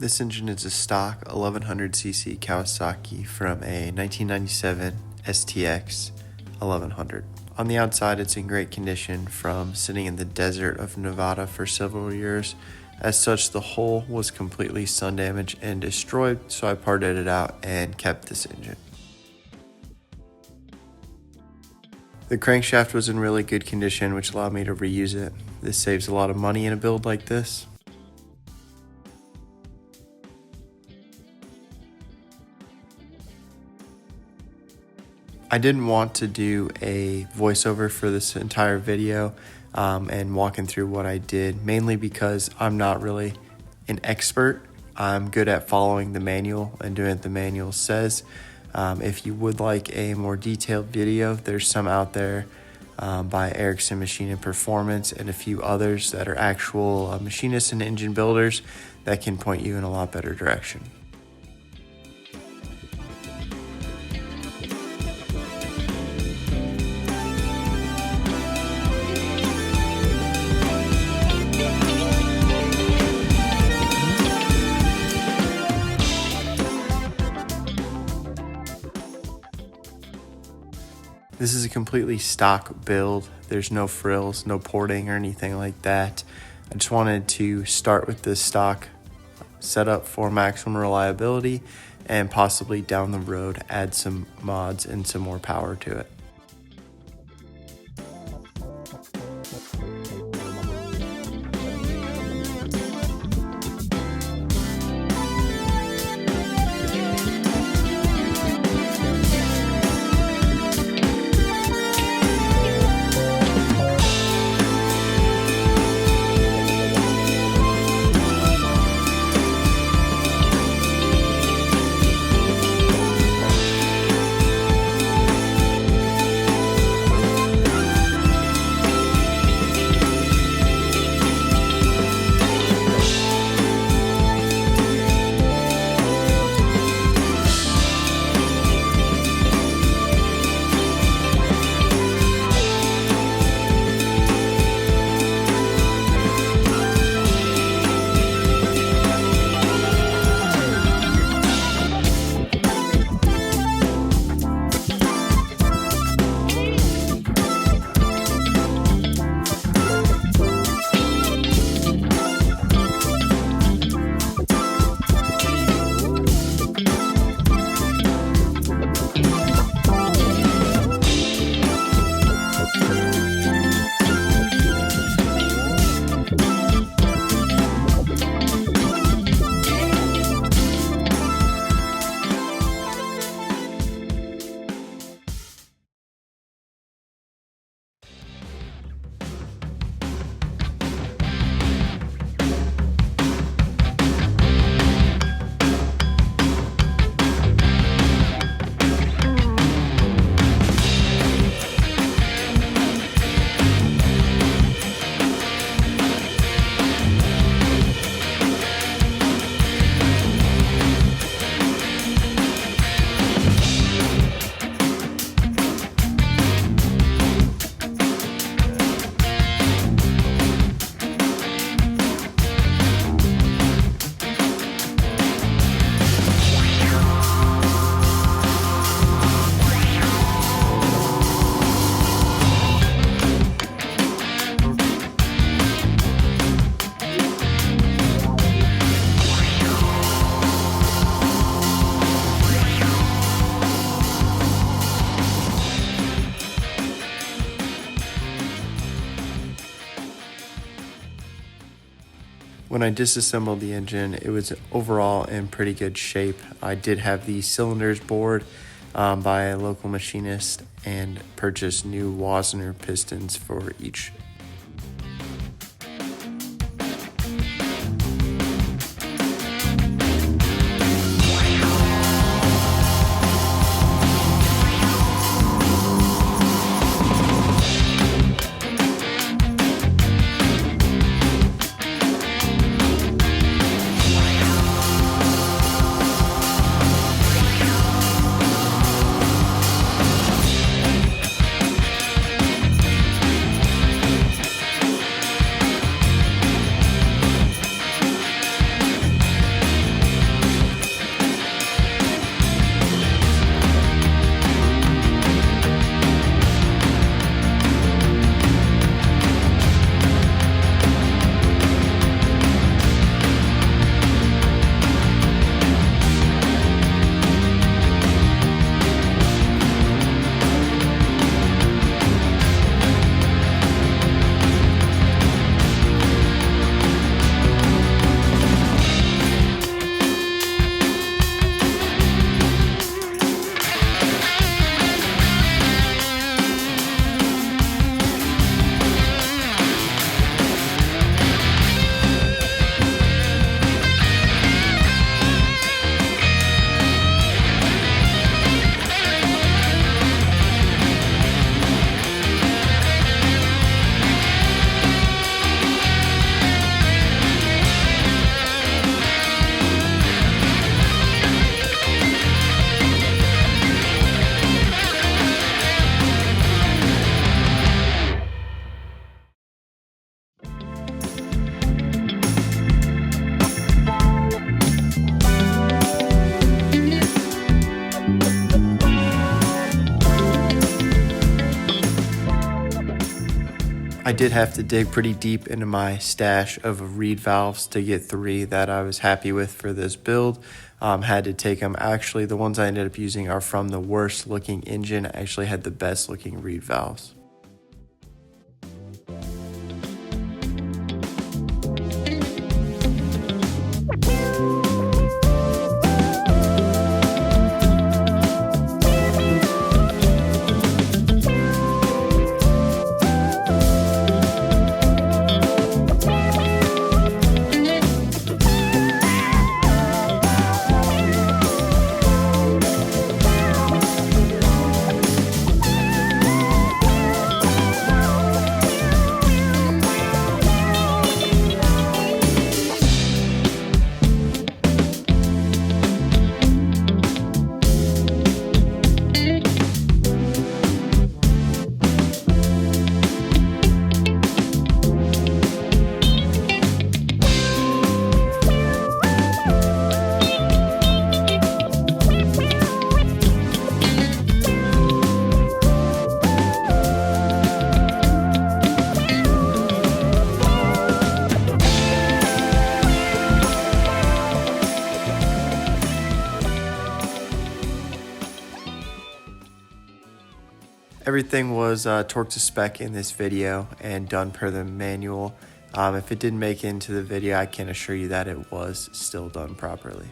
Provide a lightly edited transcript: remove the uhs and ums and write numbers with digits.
This engine is a stock 1100cc Kawasaki from a 1997 STX 1100. On the outside, it's in great condition from sitting in the desert of Nevada for several years. As such, the hull was completely sun damaged and destroyed, so I parted it out and kept this engine. The crankshaft was in really good condition, which allowed me to reuse it. This saves a lot of money in a build like this. I didn't want to do a voiceover for this entire video and walking through what I did, mainly because I'm not really an expert. I'm good at following the manual and doing what the manual says. If you would like a more detailed video, there's some out there by Erickson Machine and Performance and a few others that are actual machinists and engine builders that can point you in a lot better direction. This is a completely stock build. There's no frills, no porting or anything like that. I just wanted to start with this stock setup for maximum reliability and possibly down the road add some mods and some more power to it. When I disassembled the engine, it was overall in pretty good shape. I did have the cylinders bored by a local machinist and purchased new Wasner pistons for each. I did have to dig pretty deep into my stash of reed valves to get 3 that I was happy with for this build. Had to take them. Actually, the ones I ended up using are from the worst looking engine. I actually had the best looking reed valves. Everything was torqued to spec in this video and done per the manual. If it didn't make it into the video, I can assure you that it was still done properly.